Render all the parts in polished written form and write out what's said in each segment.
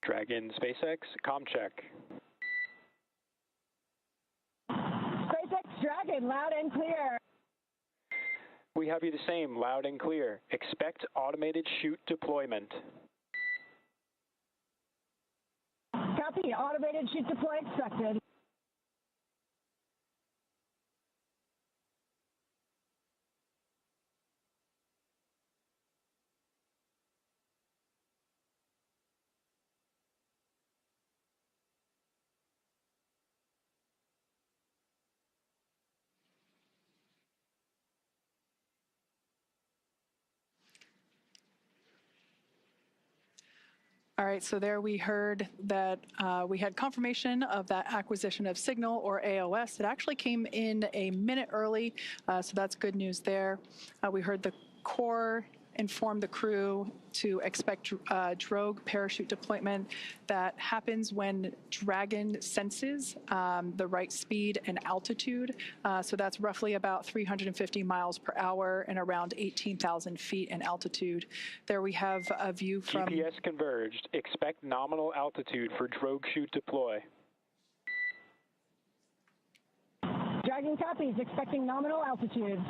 Dragon SpaceX, comm check. SpaceX Dragon, loud and clear. We have you the same, loud and clear. Expect automated chute deployment. Copy, automated chute deploy expected. All right, so there we heard that we had confirmation of that acquisition of signal, or AOS. It actually came in a minute early, so that's good news there. We heard the Corps inform the crew to expect drogue parachute deployment that happens when Dragon senses the right speed and altitude. So that's roughly about 350 miles per hour and around 18,000 feet in altitude. There we have a view from... GPS converged. Expect nominal altitude for drogue chute deploy. Dragon copies, expecting nominal altitude.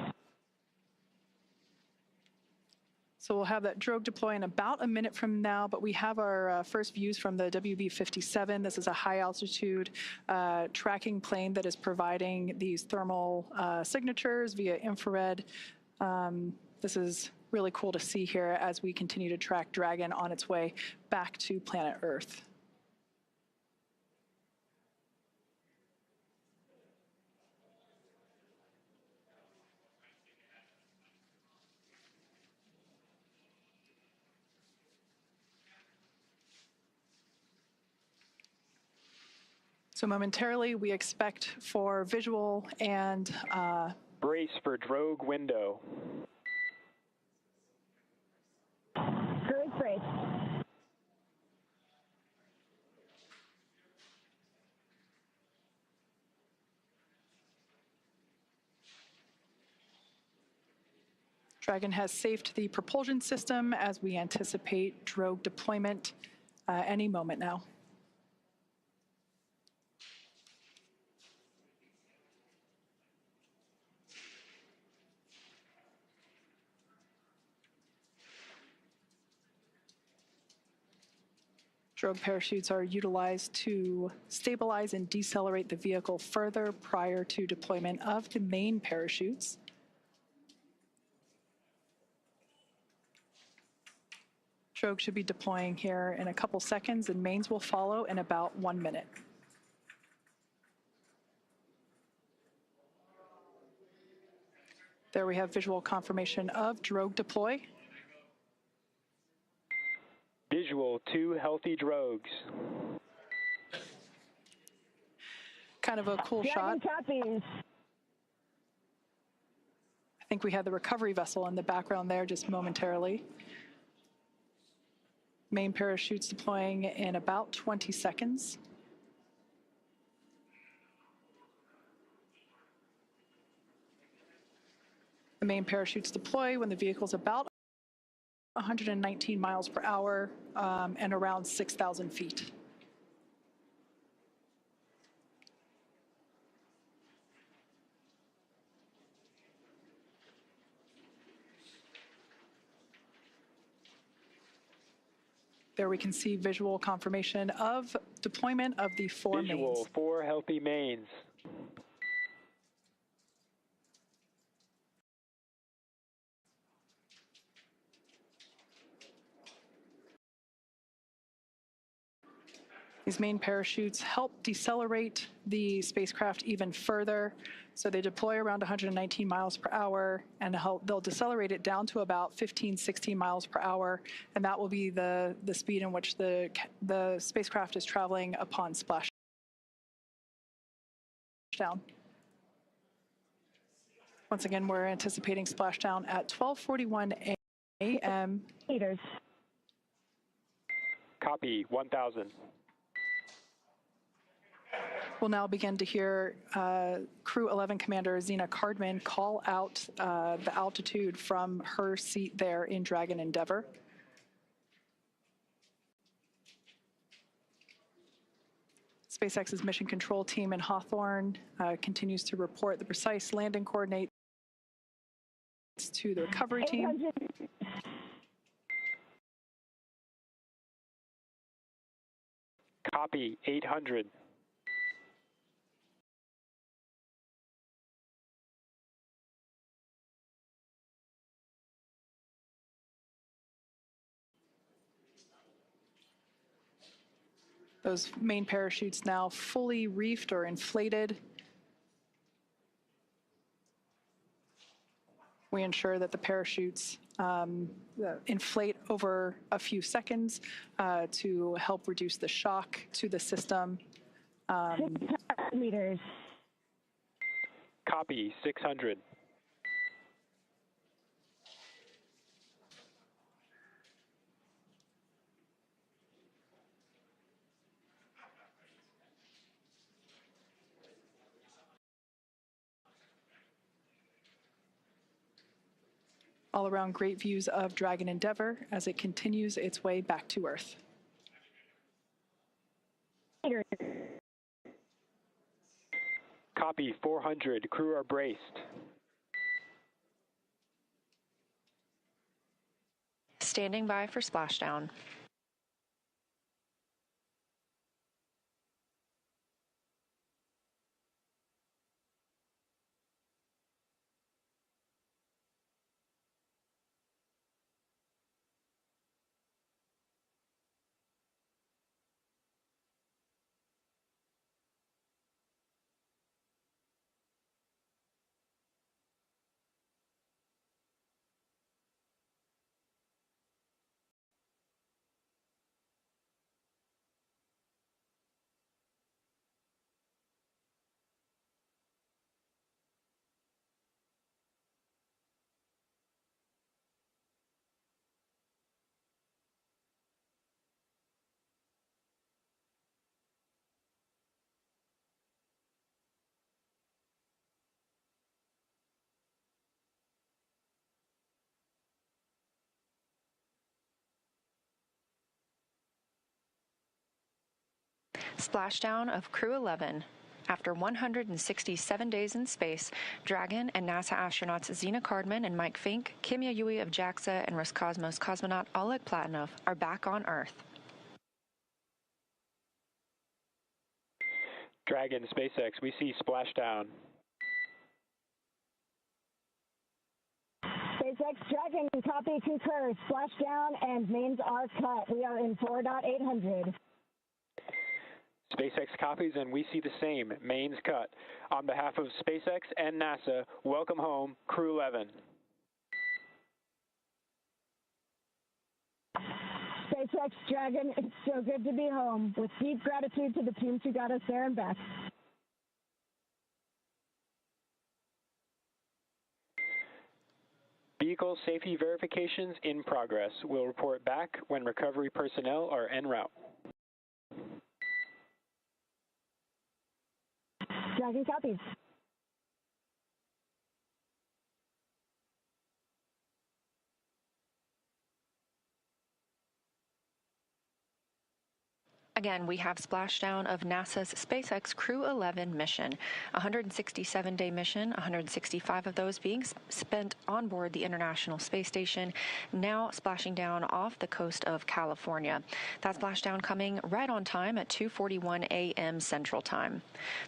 So we'll have that drogue deploy in about a minute from now, but we have our first views from the WB-57. This is a high-altitude tracking plane that is providing these thermal signatures via infrared. This is really cool to see here as we continue to track Dragon on its way back to planet Earth. So momentarily, we expect for visual and... brace for drogue window. Drogue brace. Dragon has safed the propulsion system as we anticipate drogue deployment any moment now. Drogue parachutes are utilized to stabilize and decelerate the vehicle further prior to deployment of the main parachutes. Drogue should be deploying here in a couple seconds, and mains will follow in about 1 minute. There we have visual confirmation of drogue deploy. Visual, 2 healthy drogues. Kind of a cool Dragon shot. copies. I think we had the recovery vessel in the background there just momentarily. Main parachutes deploying in about 20 seconds. The main parachutes deploy when the vehicle's about 119 miles per hour and around 6,000 feet. There we can see visual confirmation of deployment of the 4 mains. Visual, 4 healthy mains. These main parachutes help decelerate the spacecraft even further. So they deploy around 119 miles per hour, and they'll decelerate it down to about 15, 16 miles per hour, and that will be the speed in which the spacecraft is traveling upon splashdown. Once again, we're anticipating splashdown at 12:41 a.m. Meters. Copy, 1,000. We'll now begin to hear Crew-11 Commander Zena Cardman call out the altitude from her seat there in Dragon Endeavour. SpaceX's mission control team in Hawthorne continues to report the precise landing coordinates to the recovery team. 800. Copy, 800. Those main parachutes now fully reefed or inflated. We ensure that the parachutes inflate over a few seconds to help reduce the shock to the system. 600 meters. Copy, 600. All around great views of Dragon Endeavour as it continues its way back to Earth. Copy, 400. Crew are braced. Standing by for splashdown. Splashdown of Crew-11. After 167 days in space, Dragon and NASA astronauts Zena Cardman and Mike Fink, Kimya Yui of JAXA, and Roscosmos cosmonaut Oleg Platonov are back on Earth. Dragon, SpaceX, we see splashdown. SpaceX Dragon, copy, concur. Splashdown and mains are cut. We are in 4.800. SpaceX copies, and we see the same. Mains cut. On behalf of SpaceX and NASA, welcome home, Crew-11. SpaceX Dragon, it's so good to be home. With deep gratitude to the teams who got us there and back. Vehicle safety verifications in progress. We'll report back when recovery personnel are en route. Dragon copies. Again, we have splashdown of NASA's SpaceX Crew-11 mission, a 167-day mission, 165 of those being spent on board the International Space Station, now splashing down off the coast of California. That splashdown coming right on time at 2:41 a.m. Central Time.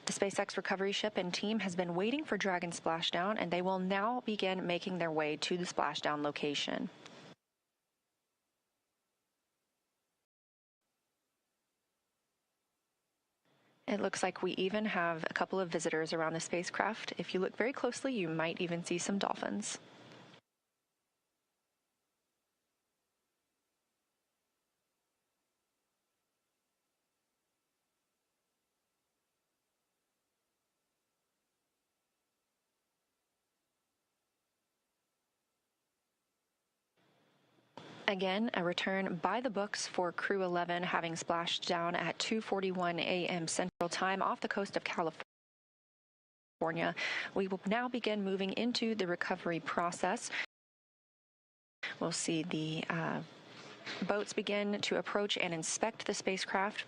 The SpaceX recovery ship and team has been waiting for Dragon splashdown, and they will now begin making their way to the splashdown location. It looks like we even have a couple of visitors around the spacecraft. If you look very closely, you might even see some dolphins. Again, a return by the books for Crew-11, having splashed down at 2:41 a.m. Central Time off the coast of California. We will now begin moving into the recovery process. We'll see the boats begin to approach and inspect the spacecraft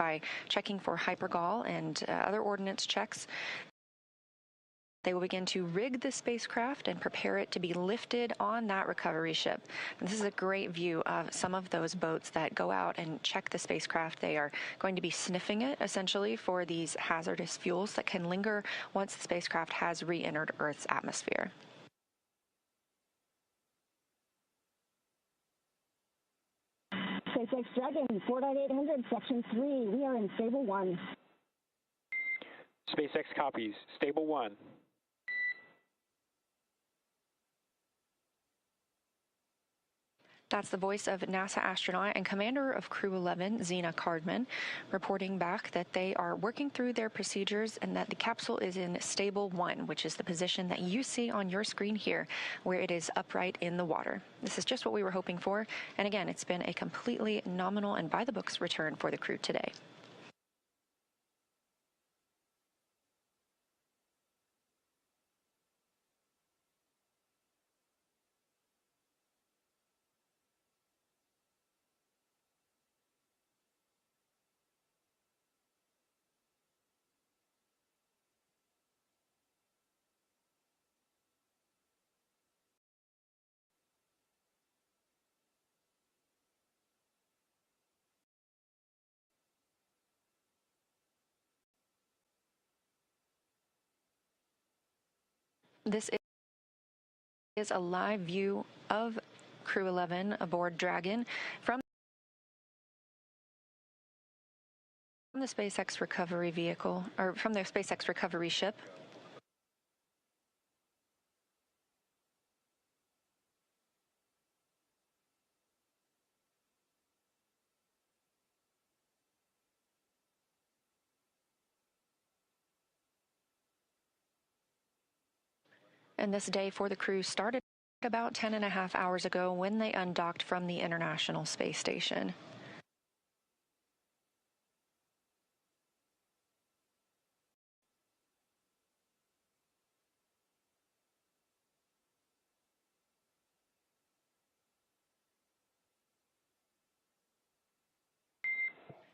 by checking for hypergol and other ordnance checks. They will begin to rig the spacecraft and prepare it to be lifted on that recovery ship. And this is a great view of some of those boats that go out and check the spacecraft. They are going to be sniffing it, essentially, for these hazardous fuels that can linger once the spacecraft has re-entered Earth's atmosphere. SpaceX Dragon, 4.800, Section 3. We are in Stable 1. SpaceX copies. Stable 1. That's the voice of NASA astronaut and commander of Crew-11, Zena Cardman, reporting back that they are working through their procedures and that the capsule is in Stable 1, which is the position that you see on your screen here, where it is upright in the water. This is just what we were hoping for. And again, it's been a completely nominal and by-the-books return for the crew today. This is a live view of Crew-11 aboard Dragon from the SpaceX recovery vehicle, or from the SpaceX recovery ship. And this day for the crew started about 10.5 hours ago when they undocked from the International Space Station.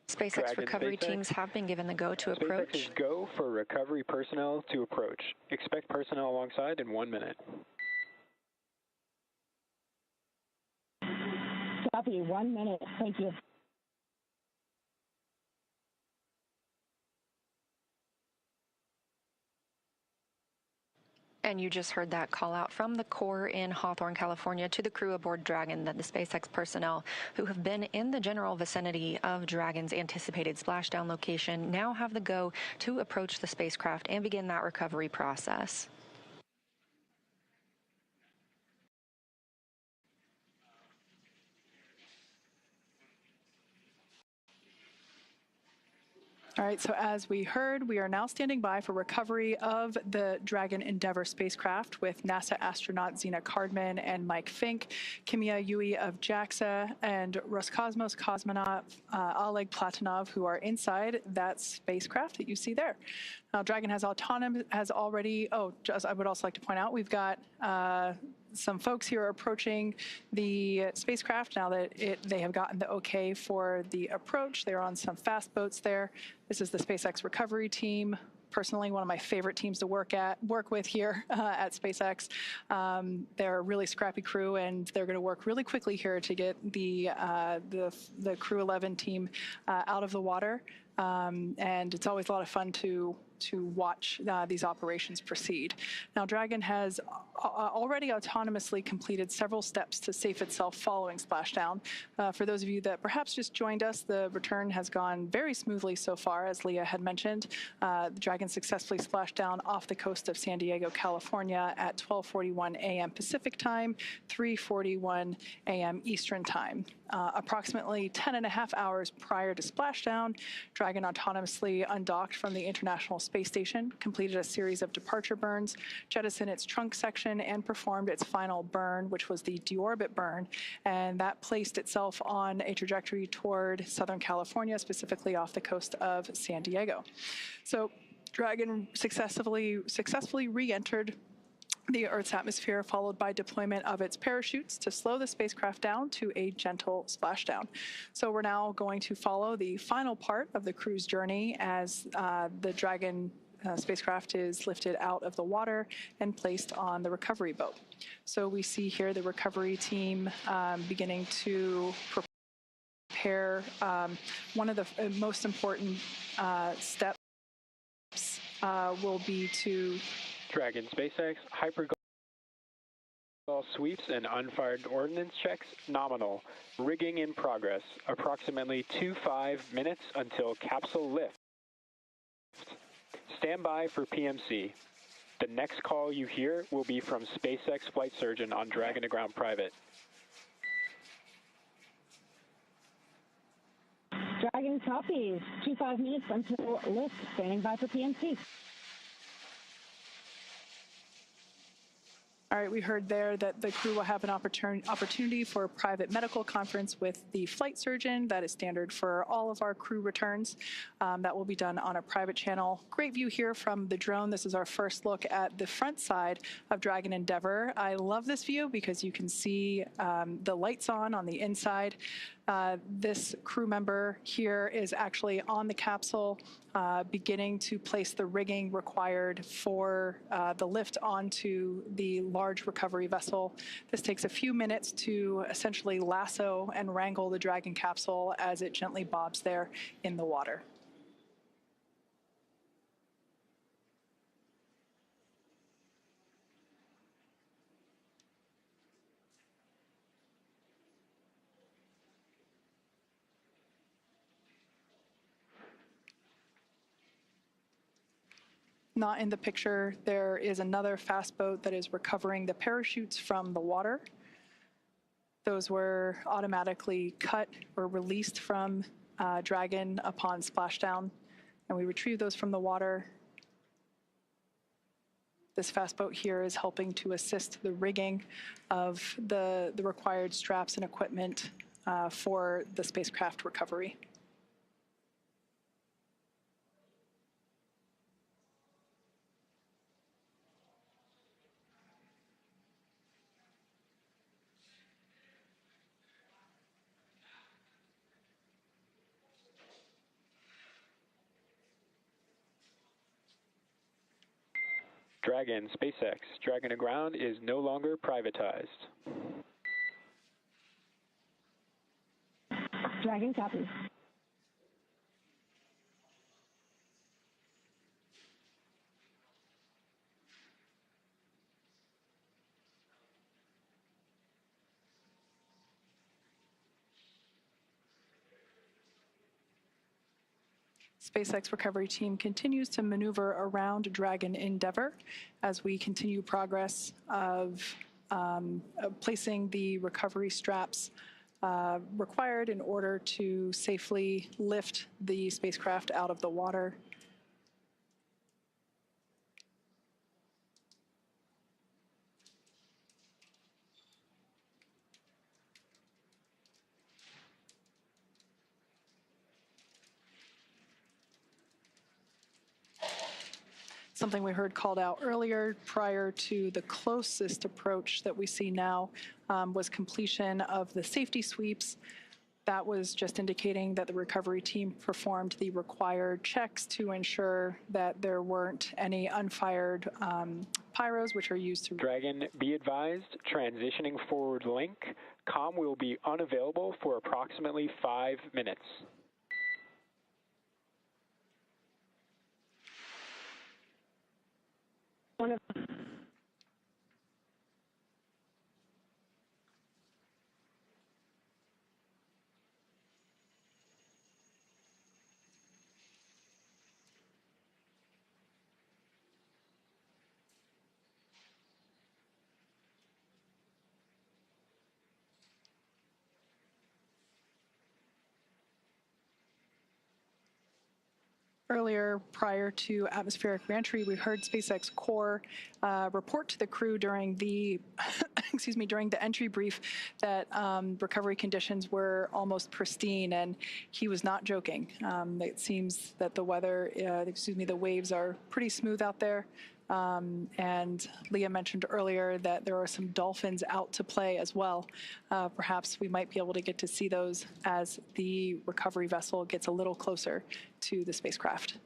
SpaceX Dragon, recovery SpaceX. teams have been given the go to approach. SpaceX is go for recovery personnel to approach. Expect personnel alongside in 1 minute. Copy, 1 minute. Thank you. And you just heard that call out from the Corps in Hawthorne, California, to the crew aboard Dragon, that the SpaceX personnel who have been in the general vicinity of Dragon's anticipated splashdown location now have the go to approach the spacecraft and begin that recovery process. All right, so as we heard, we are now standing by for recovery of the Dragon Endeavour spacecraft with NASA astronaut Zena Cardman and Mike Fink, Kimia Yui of JAXA, and Roscosmos cosmonaut Oleg Platonov, who are inside that spacecraft that you see there. Now, Dragon has already, I would also like to point out, we've got some folks here approaching the spacecraft now that they have gotten the okay for the approach. They're on some fast boats there. This is the SpaceX recovery team. Personally, one of my favorite teams to work with here at SpaceX. They're a really scrappy crew, and they're going to work really quickly here to get the Crew-11 team out of the water. And it's always a lot of fun to watch these operations proceed. Now, Dragon has already autonomously completed several steps to safe itself following splashdown. For those of you that perhaps just joined us, the return has gone very smoothly so far, as Leah had mentioned. The Dragon successfully splashed down off the coast of San Diego, California at 12:41 a.m. Pacific time, 3:41 a.m. Eastern time. Approximately 10.5 hours prior to splashdown, Dragon autonomously undocked from the International Space Station, completed a series of departure burns, jettisoned its trunk section, and performed its final burn, which was the deorbit burn, and that placed itself on a trajectory toward Southern California, specifically off the coast of San Diego. So Dragon successfully re-entered the Earth's atmosphere, followed by deployment of its parachutes to slow the spacecraft down to a gentle splashdown. So we're now going to follow the final part of the crew's journey as the Dragon spacecraft is lifted out of the water and placed on the recovery boat. So we see here the recovery team beginning to prepare. One of the most important steps will be to Dragon SpaceX, hypergol sweeps and unfired ordnance checks, nominal. Rigging in progress, approximately 25 minutes until capsule lift. Stand by for PMC. The next call you hear will be from SpaceX flight surgeon on Dragon to Ground Private. Dragon copies. 25 minutes until lift. Standing by for PMC. All right, we heard there that the crew will have an opportunity for a private medical conference with the flight surgeon. That is standard for all of our crew returns. That will be done on a private channel. Great view here from the drone. This is our first look at the front side of Dragon Endeavour. I love this view because you can see the lights on the inside. This crew member here is actually on the capsule, beginning to place the rigging required for the lift onto the large recovery vessel. This takes a few minutes to essentially lasso and wrangle the Dragon capsule as it gently bobs there in the water. Not in the picture, there is another fast boat that is recovering the parachutes from the water. Those were automatically cut or released from Dragon upon splashdown, and we retrieved those from the water. This fast boat here is helping to assist the rigging of the required straps and equipment for the spacecraft recovery. Dragon SpaceX, Dragon to Ground is no longer privatized. Dragon copies. SpaceX recovery team continues to maneuver around Dragon Endeavour as we continue progress of placing the recovery straps required in order to safely lift the spacecraft out of the water. Something we heard called out earlier prior to the closest approach that we see now was completion of the safety sweeps. That was just indicating that the recovery team performed the required checks to ensure that there weren't any unfired pyros, which are used to... Dragon, be advised, transitioning forward link. COM will be unavailable for approximately 5 minutes. One of Earlier, prior to atmospheric reentry, we heard SpaceX core report to the crew during the, during the entry brief that recovery conditions were almost pristine, and he was not joking. It seems that the weather, the waves are pretty smooth out there. And Leah mentioned earlier that there are some dolphins out to play as well. Perhaps we might be able to get to see those as the recovery vessel gets a little closer to the spacecraft.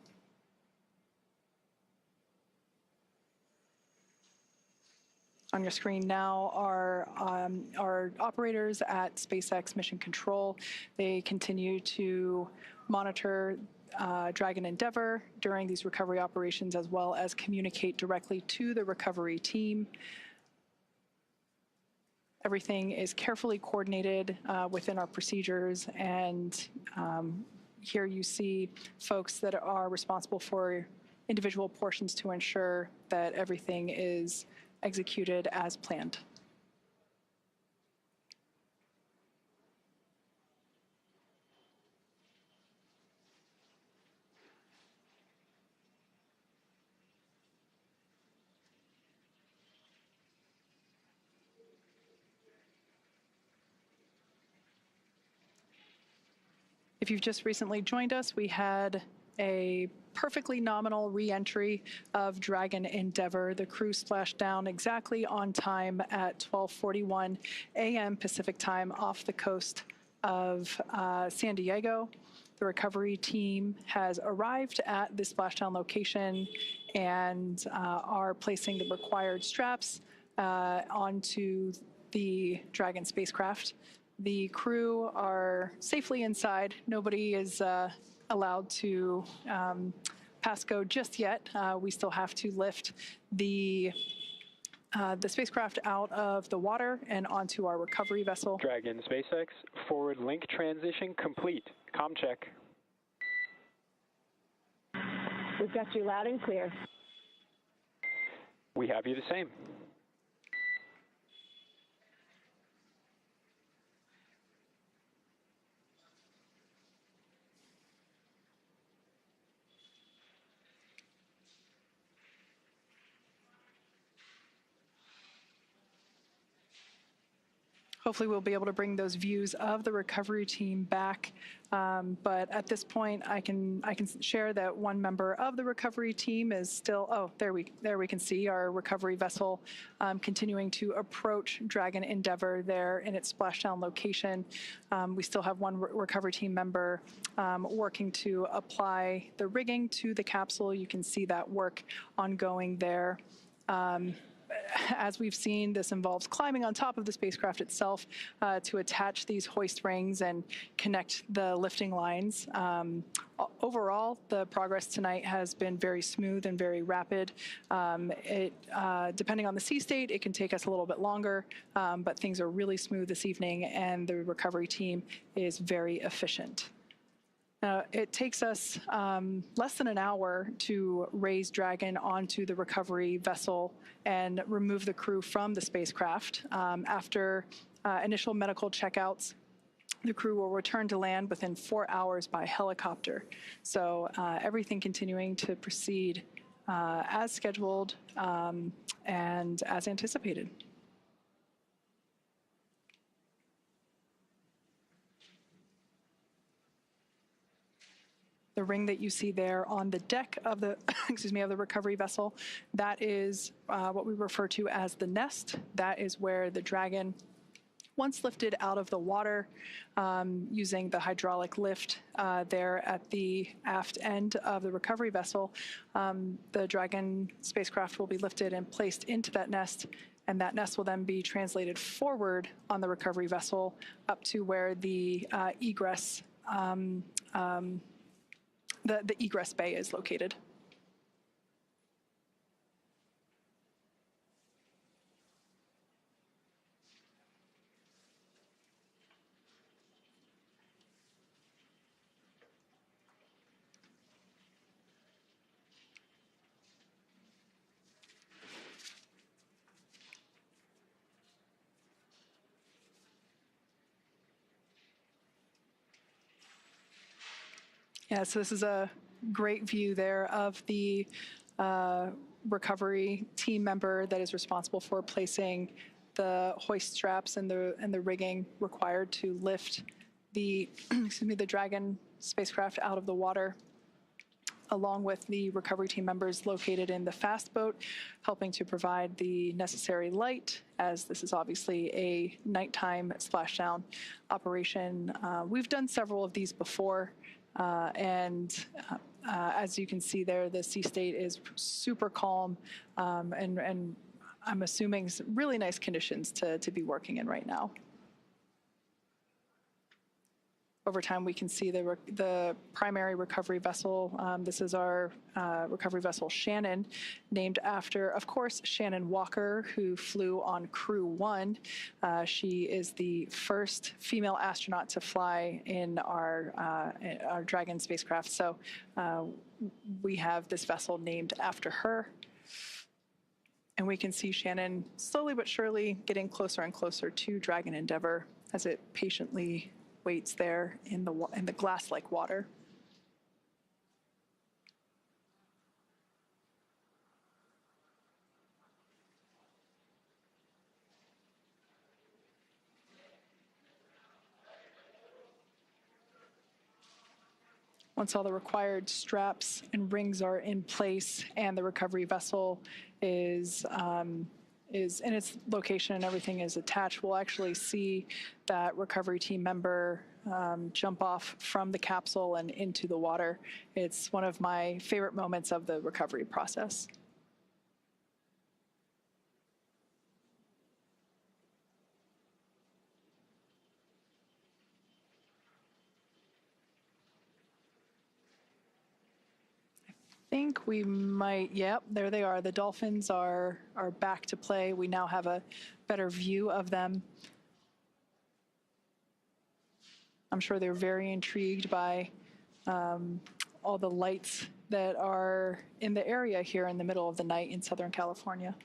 On your screen now are our operators at SpaceX Mission Control. They continue to monitor Dragon Endeavour during these recovery operations, as well as communicate directly to the recovery team. Everything is carefully coordinated within our procedures, and here you see folks that are responsible for individual portions to ensure that everything is executed as planned. If you've just recently joined us, we had a perfectly nominal re-entry of Dragon Endeavour. The crew splashed down exactly on time at 12:41 a.m. Pacific time off the coast of San Diego. The recovery team has arrived at the splashdown location and are placing the required straps onto the Dragon spacecraft. The crew are safely inside. Nobody is allowed to pass go just yet. We still have to lift the spacecraft out of the water and onto our recovery vessel. Dragon SpaceX, forward link transition complete. Comm check. We've got you loud and clear. We have you the same. Hopefully we'll be able to bring those views of the recovery team back. But at this point, I can share that one member of the recovery team is still, oh, there we can see our recovery vessel continuing to approach Dragon Endeavour there in its splashdown location. We still have one recovery team member working to apply the rigging to the capsule. You can see that work ongoing there. As we've seen, this involves climbing on top of the spacecraft itself to attach these hoist rings and connect the lifting lines. Overall, the progress tonight has been very smooth and very rapid. Depending on the sea state, it can take us a little bit longer, but things are really smooth this evening, and the recovery team is very efficient. It takes us less than an hour to raise Dragon onto the recovery vessel and remove the crew from the spacecraft. After initial medical checkouts, the crew will return to land within 4 hours by helicopter. So everything continuing to proceed as scheduled and as anticipated. The ring that you see there on the deck of the, of the recovery vessel, that is what we refer to as the nest. That is where the Dragon, once lifted out of the water using the hydraulic lift there at the aft end of the recovery vessel, the Dragon spacecraft will be lifted and placed into that nest, and that nest will then be translated forward on the recovery vessel up to where the egress the egress bay is located. Yeah, so this is a great view there of the recovery team member that is responsible for placing the hoist straps and the rigging required to lift the the Dragon spacecraft out of the water. along with the recovery team members located in the fast boat, helping to provide the necessary light, as this is obviously a nighttime splashdown operation. We've done several of these before, and as you can see there, the sea state is super calm, and I'm assuming really nice conditions to be working in right now. Over time, we can see the primary recovery vessel. This is our recovery vessel Shannon, named after, of course, Shannon Walker, who flew on Crew-11. She is the first female astronaut to fly in our Dragon spacecraft. So we have this vessel named after her. And we can see Shannon slowly but surely getting closer and closer to Dragon Endeavour as it patiently waits there in the glass-like water. Once all the required straps and rings are in place and the recovery vessel is in its location and everything is attached, we'll actually see that recovery team member jump off from the capsule and into the water. It's one of my favorite moments of the recovery process. I think we might, yep, there they are. The dolphins are back to play. We now have a better view of them. I'm sure they're very intrigued by all the lights that are in the area here in the middle of the night in Southern California.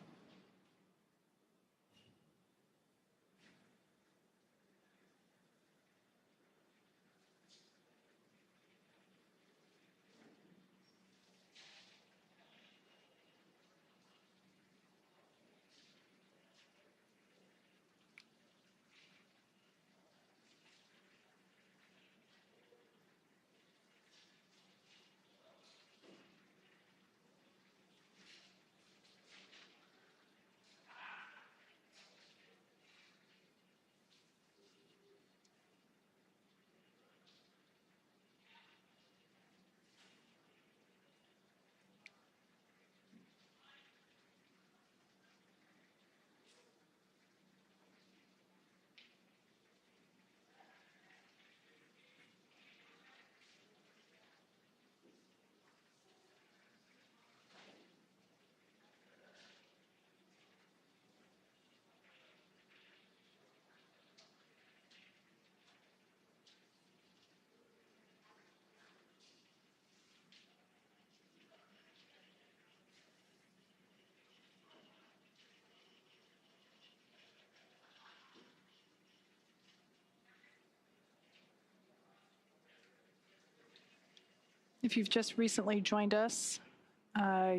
If you've just recently joined us,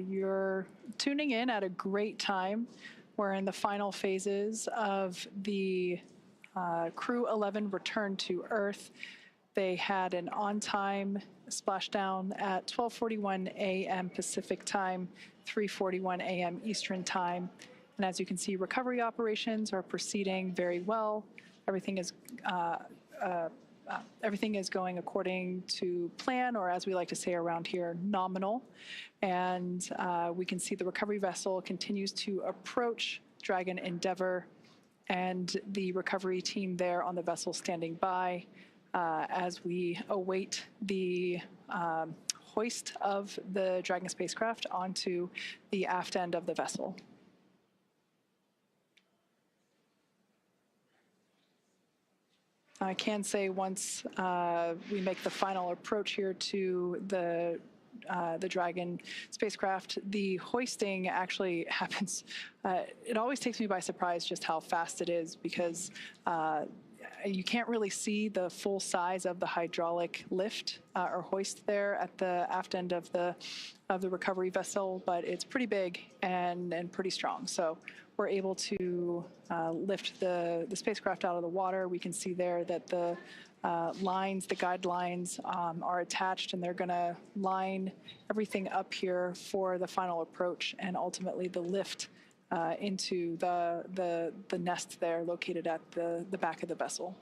you're tuning in at a great time. We're in the final phases of the Crew-11 return to Earth. They had an on-time splashdown at 12:41 a.m. Pacific time, 3:41 a.m. Eastern time. And as you can see, recovery operations are proceeding very well. Everything is going according to plan, or as we like to say around here, nominal. And we can see the recovery vessel continues to approach Dragon Endeavour, and the recovery team there on the vessel standing by as we await the hoist of the Dragon spacecraft onto the aft end of the vessel. I can say once we make the final approach here to the Dragon spacecraft, the hoisting actually happens. It always takes me by surprise just how fast it is, because you can't really see the full size of the hydraulic lift or hoist there at the aft end of the recovery vessel, but it's pretty big and pretty strong. So we're able to lift the spacecraft out of the water. We can see there that the lines, the guidelines are attached, and they're going to line everything up here for the final approach and ultimately the lift into the nest there located at the back of the vessel.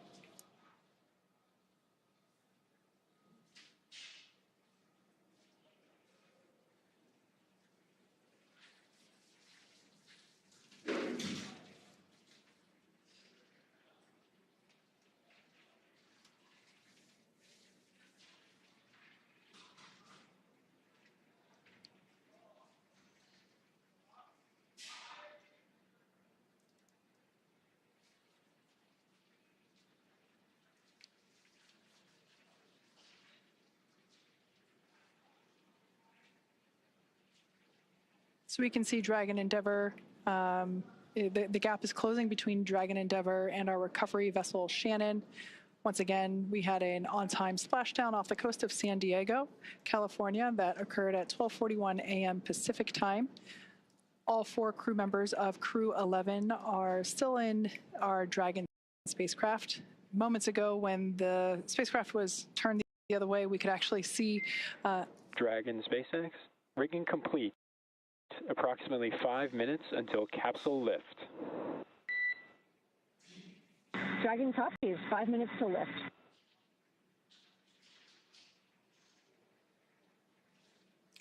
So we can see Dragon Endeavour. The gap is closing between Dragon Endeavour and our recovery vessel Shannon. Once again, we had an on-time splashdown off the coast of San Diego, California, that occurred at 12:41 a.m. Pacific time. All 4 crew members of Crew-11 are still in our Dragon spacecraft. Moments ago, when the spacecraft was turned the other way, we could actually see Dragon SpaceX, rigging complete. Approximately 5 minutes until capsule lift. Dragon copies, 5 minutes to lift.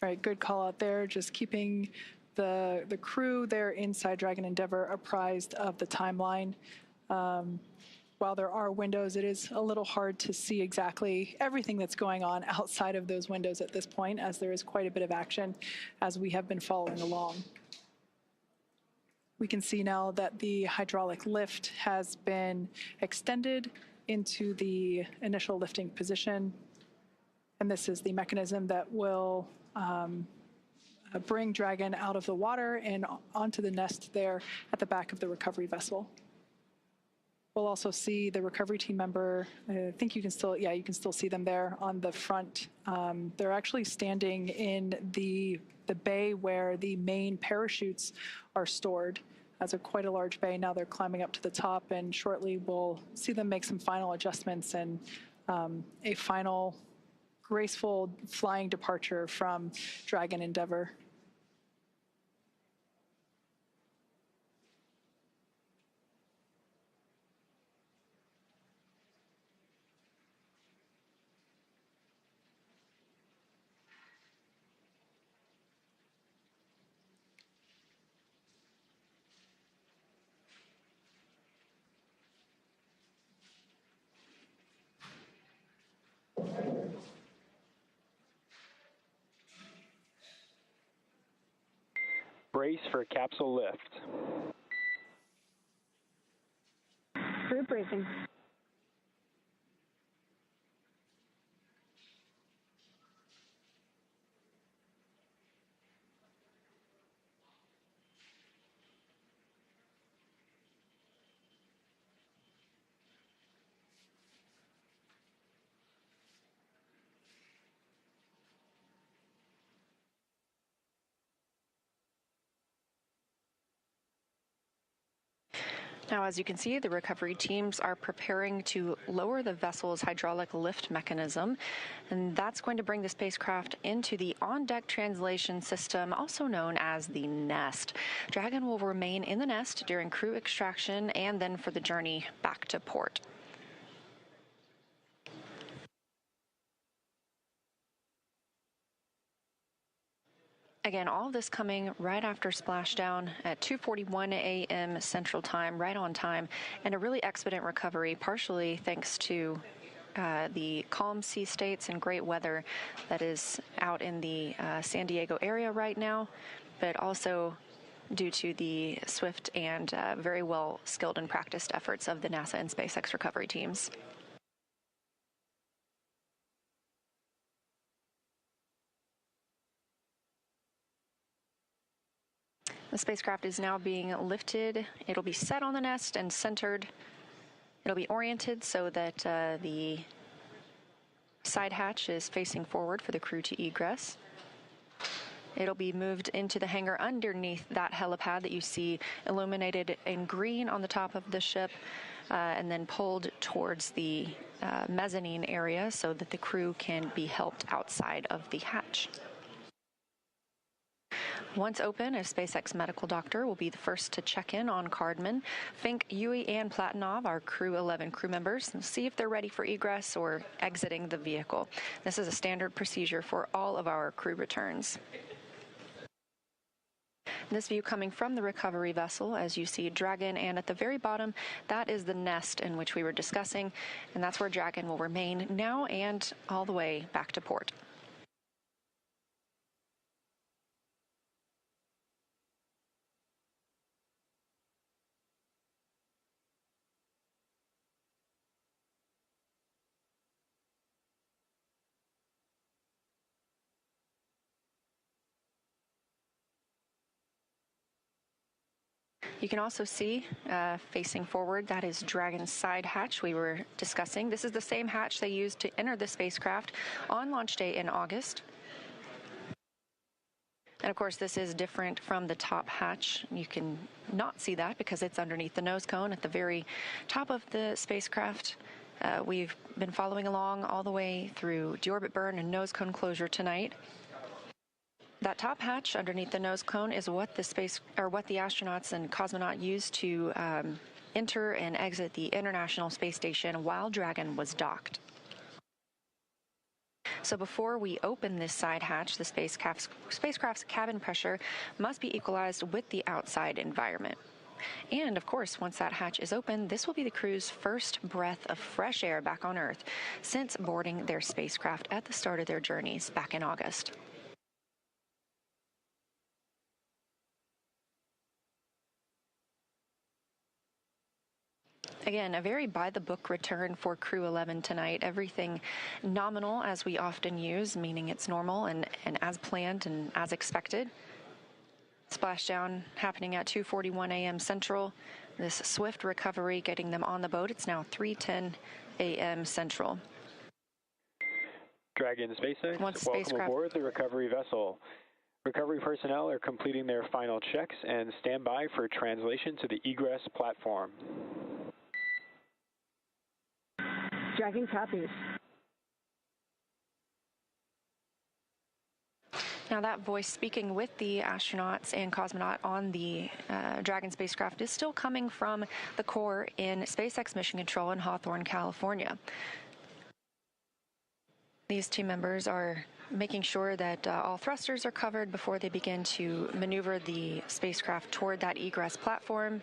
All right, good call out there. Just keeping the crew there inside Dragon Endeavour apprised of the timeline. While there are windows, it is a little hard to see exactly everything that's going on outside of those windows at this point, as there is quite a bit of action as we have been following along. We can see now that the hydraulic lift has been extended into the initial lifting position. And this is the mechanism that will bring Dragon out of the water and onto the nest there at the back of the recovery vessel. We'll also see the recovery team member. I think you can still, yeah, you can still see them there on the front. They're actually standing in the bay where the main parachutes are stored. That's quite a large bay. Now they're climbing up to the top, and shortly we'll see them make some final adjustments and a final graceful flying departure from Dragon Endeavour. Brace for capsule lift. Crew bracing. Now, as you can see, the recovery teams are preparing to lower the vessel's hydraulic lift mechanism, and that's going to bring the spacecraft into the on-deck translation system, also known as the nest. Dragon will remain in the nest during crew extraction and then for the journey back to port. Again, all of this coming right after splashdown at 2:41 a.m. Central Time, right on time, and a really expedient recovery, partially thanks to the calm sea states and great weather that is out in the San Diego area right now, but also due to the swift and very well skilled and practiced efforts of the NASA and SpaceX recovery teams. The spacecraft is now being lifted. It'll be set on the nest and centered. It'll be oriented so that the side hatch is facing forward for the crew to egress. It'll be moved into the hangar underneath that helipad that you see illuminated in green on the top of the ship. and then pulled towards the mezzanine area so that the crew can be helped outside of the hatch. Once open, a SpaceX medical doctor will be the first to check in on Cardman. Fink, Yui, and Platonov are Crew-11 crew members, and see if they're ready for egress or exiting the vehicle. This is a standard procedure for all of our crew returns. This view coming from the recovery vessel, as you see Dragon, and at the very bottom, that is the nest in which we were discussing, and that's where Dragon will remain now and all the way back to port. You can also see, facing forward, that is Dragon's side hatch we were discussing. This is the same hatch they used to enter the spacecraft on launch day in August. And of course, this is different from the top hatch. You can not see that because it's underneath the nose cone at the very top of the spacecraft. We've been following along all the way through deorbit burn and nose cone closure tonight. That top hatch underneath the nose cone is what the astronauts and cosmonaut used to enter and exit the International Space Station while Dragon was docked. So before we open this side hatch, the spacecraft's cabin pressure must be equalized with the outside environment. And of course, once that hatch is open, this will be the crew's first breath of fresh air back on Earth since boarding their spacecraft at the start of their journeys back in August. Again, a very by-the-book return for Crew-11 tonight. Everything nominal, as we often use, meaning it's normal and as planned and as expected. Splashdown happening at 2:41 a.m. Central. This swift recovery getting them on the boat. It's now 3:10 a.m. Central. Dragon SpaceX, welcome aboard the recovery vessel. Recovery personnel are completing their final checks and stand by for translation to the egress platform. Dragon copies. Now that voice speaking with the astronauts and cosmonaut on the Dragon spacecraft is still coming from the core in SpaceX Mission Control in Hawthorne, California. These team members are making sure that all thrusters are covered before they begin to maneuver the spacecraft toward that egress platform.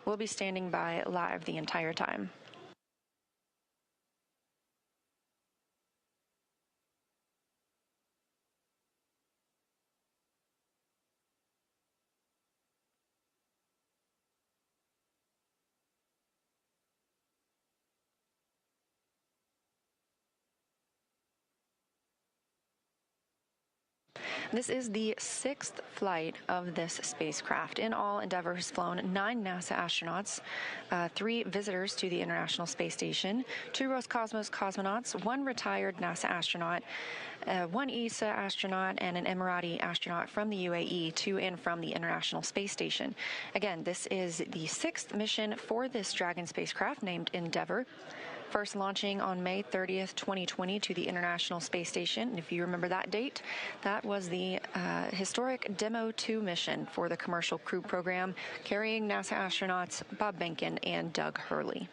We'll be standing by live the entire time. This is the 6th flight of this spacecraft. In all, Endeavour has flown 9 NASA astronauts, 3 visitors to the International Space Station, 2 Roscosmos cosmonauts, 1 retired NASA astronaut, 1 ESA astronaut, and an Emirati astronaut from the UAE to and from the International Space Station. Again, this is the 6th mission for this Dragon spacecraft named Endeavour. First launching on May 30th, 2020 to the International Space Station. And if you remember that date, that was the historic Demo 2 mission for the Commercial Crew Program, carrying NASA astronauts Bob Behnken and Doug Hurley.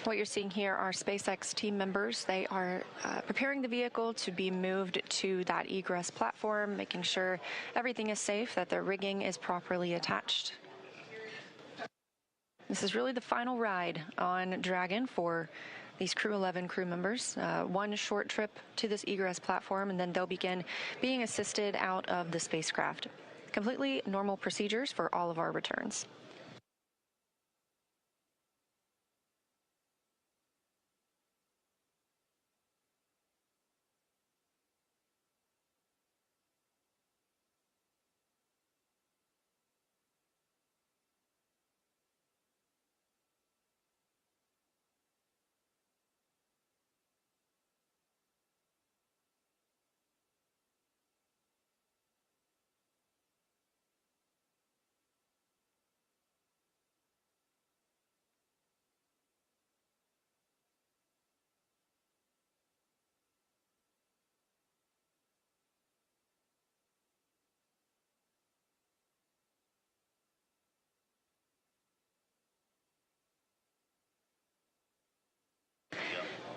What you're seeing here are SpaceX team members. They are preparing the vehicle to be moved to that egress platform, making sure everything is safe, that the rigging is properly attached. This is really the final ride on Dragon for these Crew-11 crew members. One short trip to this egress platform, and then they'll begin being assisted out of the spacecraft. Completely normal procedures for all of our returns.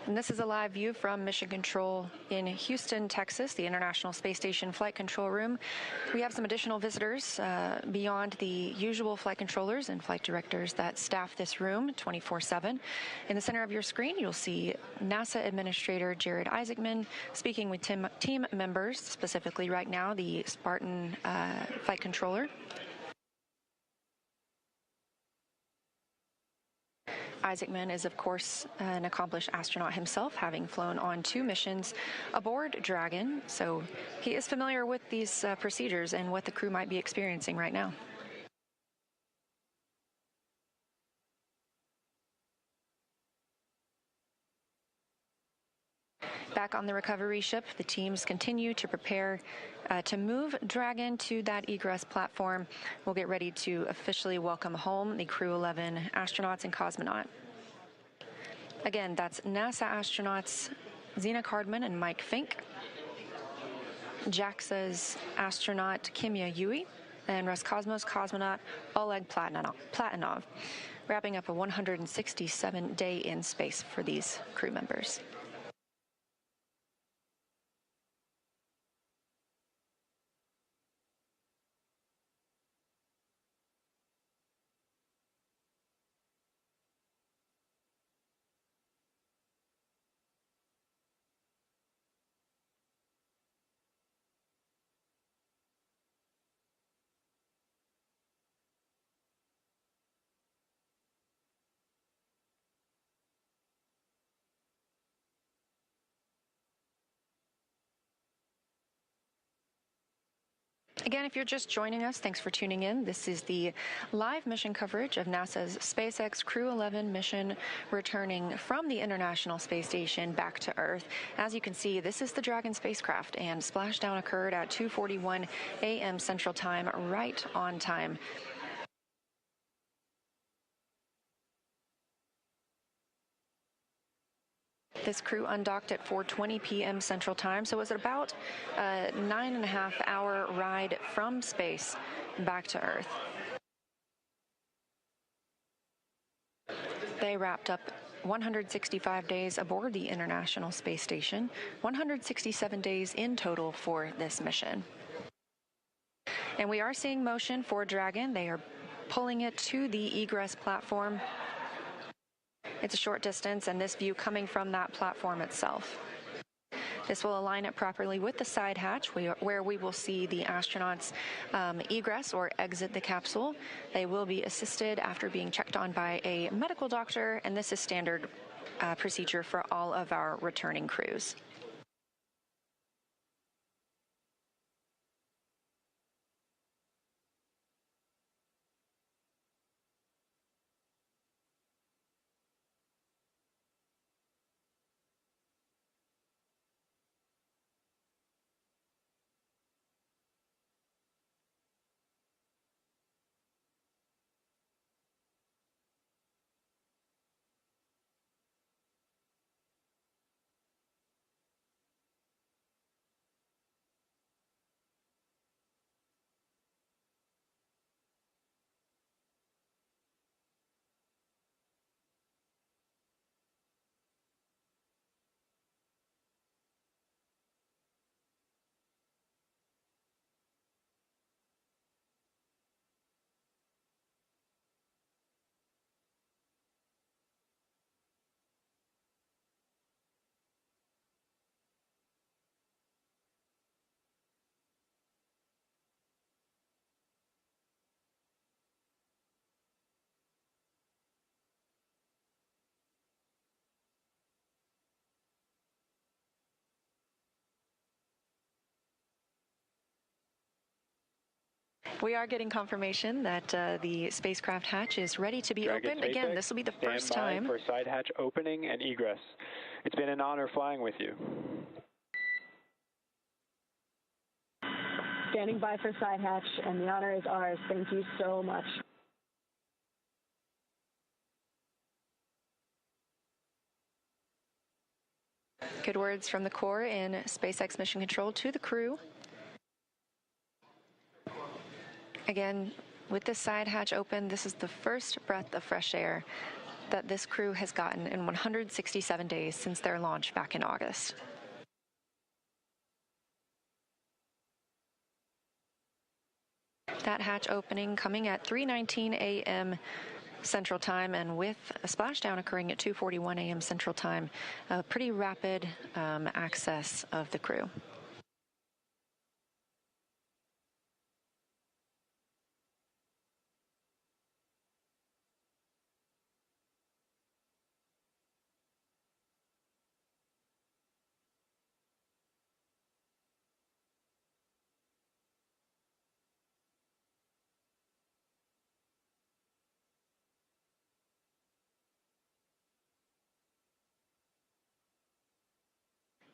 And this is a live view from Mission Control in Houston, Texas, the International Space Station Flight Control Room. We have some additional visitors beyond the usual flight controllers and flight directors that staff this room 24/7. In the center of your screen, you'll see NASA Administrator Jared Isaacman speaking with team members, specifically right now the Spartan flight controller. Isaacman is, of course, an accomplished astronaut himself, having flown on 2 missions aboard Dragon, so he is familiar with these procedures and what the crew might be experiencing right now. Back on the recovery ship, the teams continue to prepare to move Dragon to that egress platform. We'll get ready to officially welcome home the Crew-11 astronauts and cosmonaut. Again, that's NASA astronauts Zena Cardman and Mike Fink, JAXA's astronaut Kimya Yui, and Roscosmos cosmonaut Oleg Platonov, wrapping up a 167-day in space for these crew members. Again, if you're just joining us, thanks for tuning in. This is the live mission coverage of NASA's SpaceX Crew-11 mission returning from the International Space Station back to Earth. As you can see, this is the Dragon spacecraft, and splashdown occurred at 2:41 a.m. Central Time, right on time. This crew undocked at 4:20 p.m. Central Time, so it was about a 9.5-hour ride from space back to Earth. They wrapped up 165 days aboard the International Space Station, 167 days in total for this mission. And we are seeing motion for Dragon. They are pulling it to the egress platform. It's a short distance, and this view coming from that platform itself. This will align it properly with the side hatch, where we will see the astronauts egress or exit the capsule. They will be assisted after being checked on by a medical doctor, and this is standard procedure for all of our returning crews. We are getting confirmation that the spacecraft hatch is ready to be opened. SpaceX, again, this will be the first time. for side hatch opening and egress. It's been an honor flying with you. Standing by for side hatch, and the honor is ours. Thank you so much. Good words from the Corps in SpaceX Mission Control to the crew. Again, with this side hatch open, this is the first breath of fresh air that this crew has gotten in 167 days since their launch back in August. That hatch opening coming at 3:19 a.m. Central Time, and with a splashdown occurring at 2:41 a.m. Central Time, a pretty rapid access of the crew.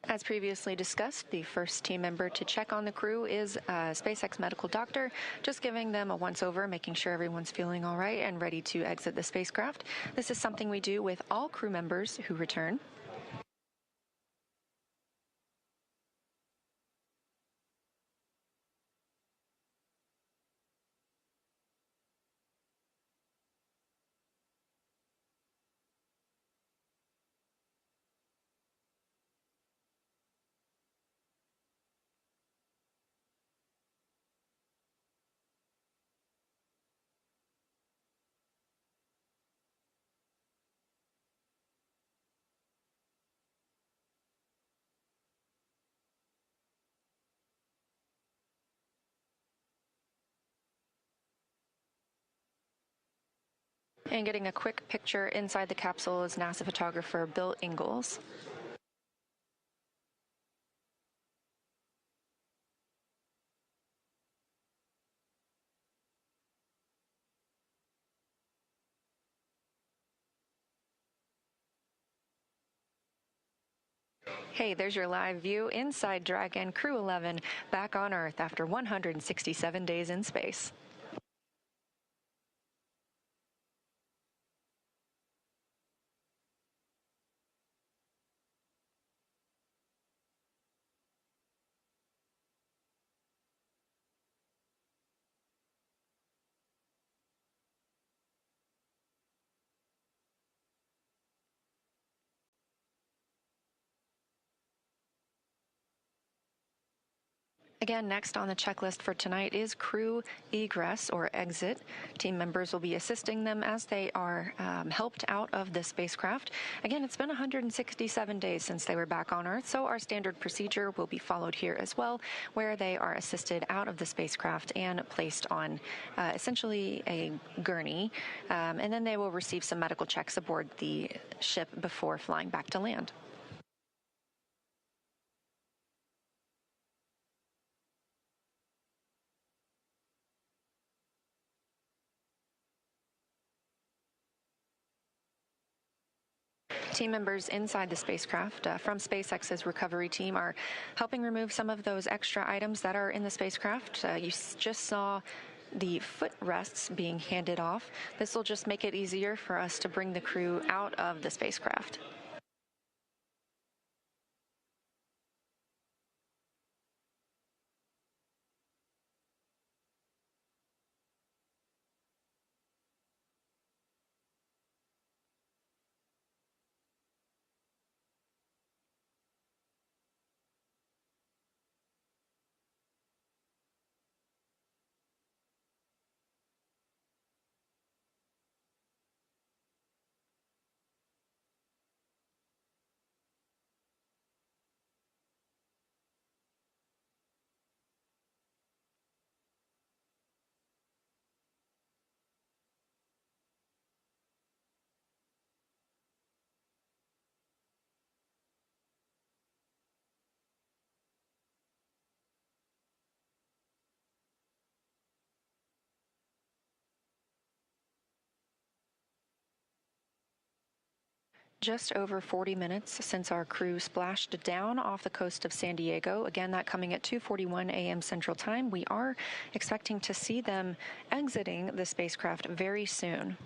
As previously discussed, the first team member to check on the crew is a SpaceX medical doctor, just giving them a once-over, making sure everyone's feeling all right and ready to exit the spacecraft. This is something we do with all crew members who return. And getting a quick picture inside the capsule is NASA photographer Bill Ingalls. Hey, there's your live view inside Dragon Crew-11 back on Earth after 167 days in space. Again, next on the checklist for tonight is crew egress or exit. Team members will be assisting them as they are helped out of the spacecraft. Again, it's been 167 days since they were back on Earth, so our standard procedure will be followed here as well, where they are assisted out of the spacecraft and placed on essentially a gurney, and then they will receive some medical checks aboard the ship before flying back to land. Team members inside the spacecraft from SpaceX's recovery team are helping remove some of those extra items that are in the spacecraft. You just saw the footrests being handed off. This will just make it easier for us to bring the crew out of the spacecraft. just over 40 minutes since our crew splashed down off the coast of San Diego. Again, that coming at 2:41 a.m. Central Time. We are expecting to see them exiting the spacecraft very soon.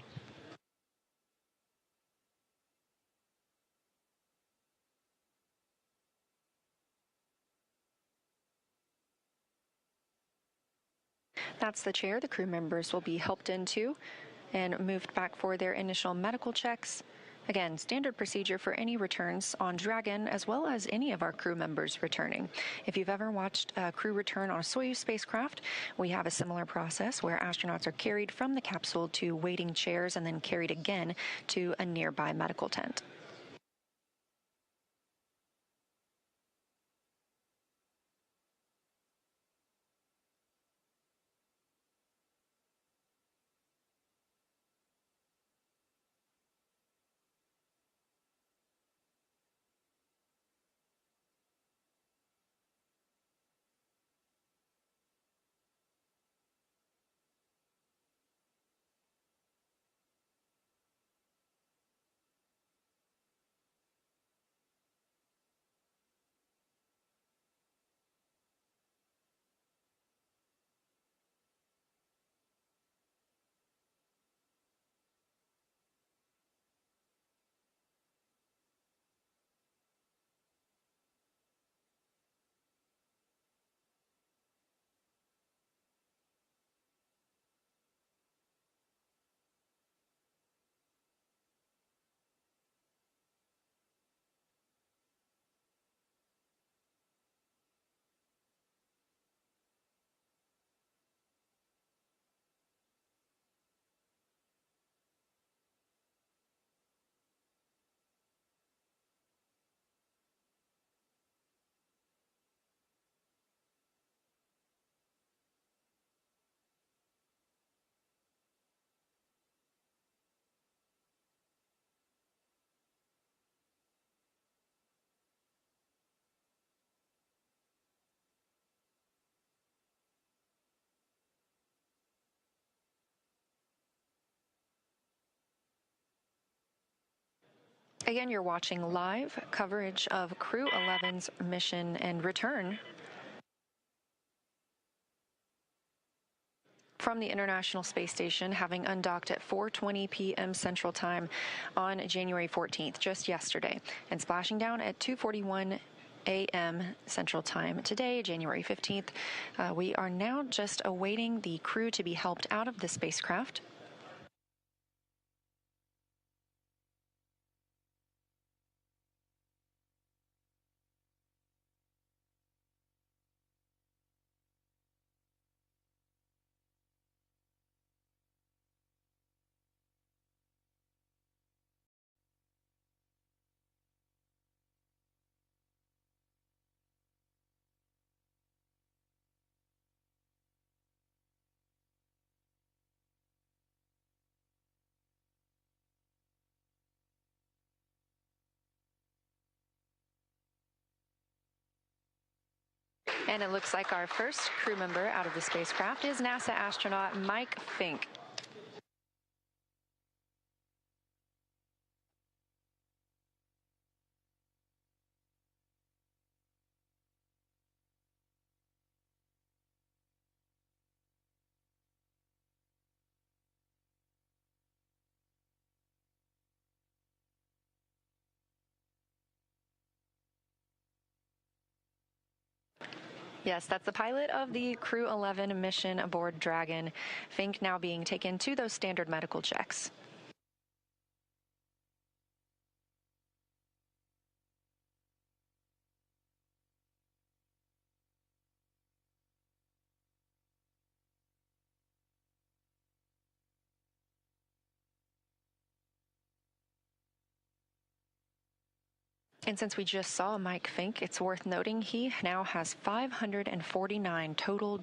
That's the chair the crew members will be helped into and moved back for their initial medical checks. Again, standard procedure for any returns on Dragon, as well as any of our crew members returning. If you've ever watched a crew return on a Soyuz spacecraft, we have a similar process where astronauts are carried from the capsule to waiting chairs and then carried again to a nearby medical tent. Again, you're watching live coverage of Crew-11's mission and return from the International Space Station, having undocked at 4:20 p.m. Central Time on January 14th, just yesterday, and splashing down at 2:41 a.m. Central Time today, January 15th. We are now just awaiting the crew to be helped out of the spacecraft. And it looks like our first crew member out of the spacecraft is NASA astronaut Mike Fink. Yes, that's the pilot of the Crew-11 mission aboard Dragon. Fink now being taken to those standard medical checks. And since we just saw Mike Fink, it's worth noting he now has 549 total.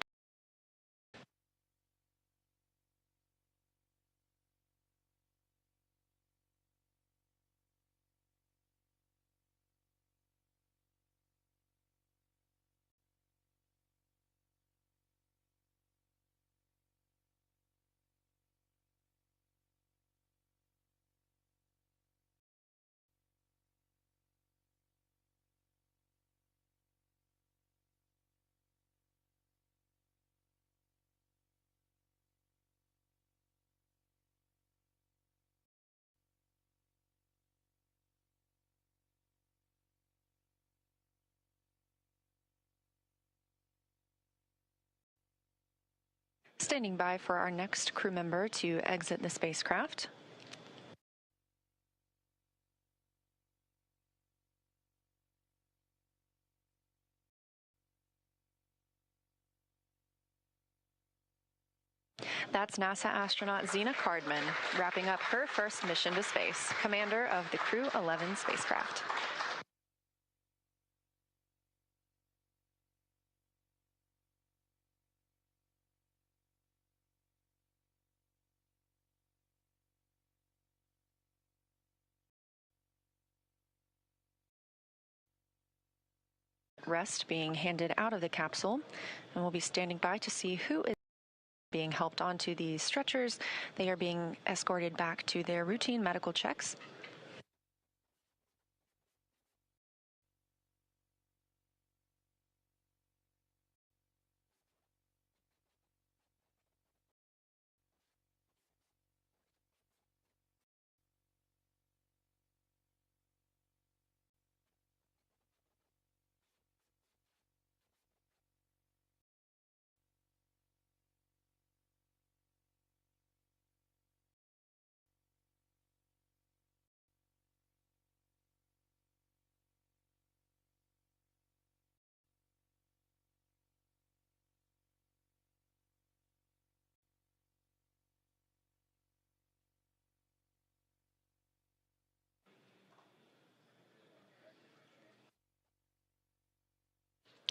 Standing by for our next crew member to exit the spacecraft. That's NASA astronaut Zena Cardman, wrapping up her first mission to space, commander of the Crew-11 spacecraft. Rest being handed out of the capsule, and we'll be standing by to see who is being helped onto these stretchers. They are being escorted back to their routine medical checks.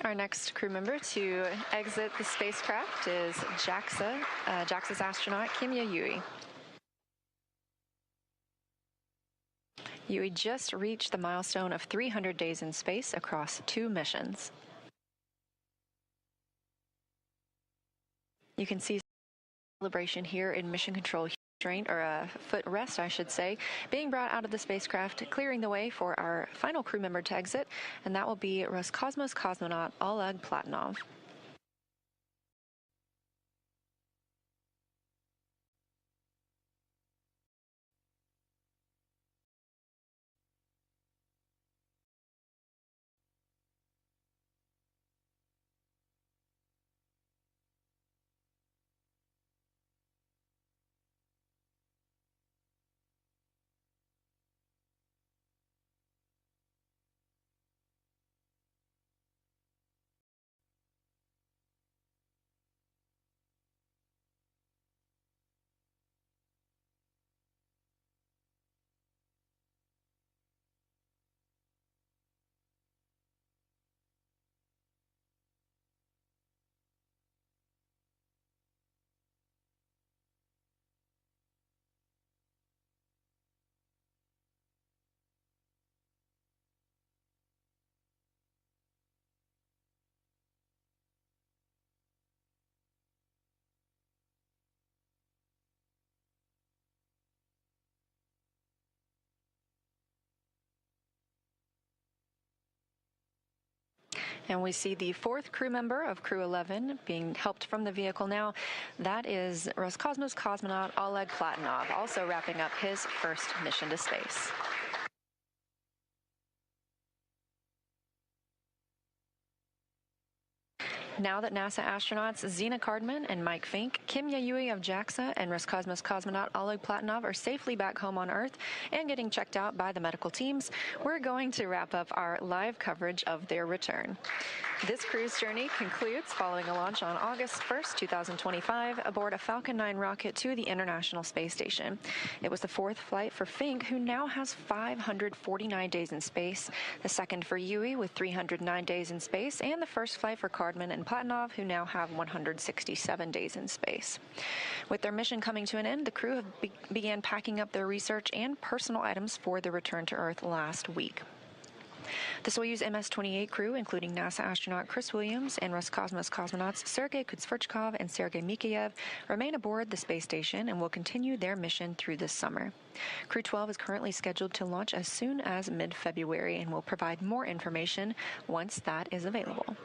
Our next crew member to exit the spacecraft is JAXA's astronaut Kimya Yui. Yui just reached the milestone of 300 days in space across 2 missions. You can see celebration here in Mission Control foot rest, I should say, being brought out of the spacecraft, clearing the way for our final crew member to exit, and that will be Roscosmos cosmonaut Oleg Platonov. And we see the 4th crew member of Crew-11 being helped from the vehicle now. That is Roscosmos cosmonaut Oleg Platonov, also wrapping up his first mission to space. Now that NASA astronauts Zena Cardman and Mike Fink, Kimya Yui of JAXA, and Roscosmos cosmonaut Oleg Platonov are safely back home on Earth and getting checked out by the medical teams, we're going to wrap up our live coverage of their return. This cruise journey concludes following a launch on August 1st, 2025, aboard a Falcon 9 rocket to the International Space Station. It was the 4th flight for Fink, who now has 549 days in space, the 2nd for Yui with 309 days in space, and the 1st flight for Cardman and Platonov, who now have 167 days in space. With their mission coming to an end, the crew began packing up their research and personal items for the return to Earth last week. The Soyuz MS-28 crew, including NASA astronaut Chris Williams and Roscosmos cosmonauts Sergei Kutsverchkov and Sergei Mikheyev, remain aboard the space station and will continue their mission through this summer. Crew-12 is currently scheduled to launch as soon as mid-February and will provide more information once that is available.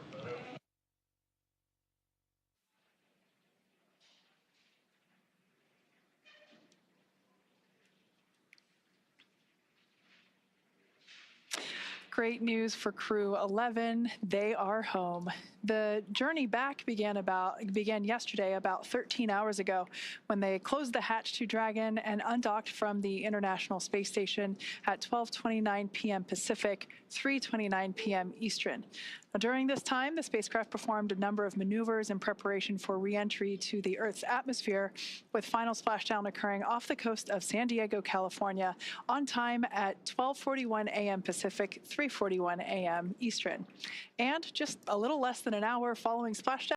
Great news for Crew-11. They are home. The journey back began yesterday, about 13 hours ago, when they closed the hatch to Dragon and undocked from the International Space Station at 12:29 p.m. Pacific, 3:29 p.m. Eastern. Now, during this time, the spacecraft performed a number of maneuvers in preparation for re-entry to the Earth's atmosphere, with final splashdown occurring off the coast of San Diego, California, on time at 12:41 a.m. Pacific, 3:41 a.m. Eastern. And just a little less than an hour following splashdown,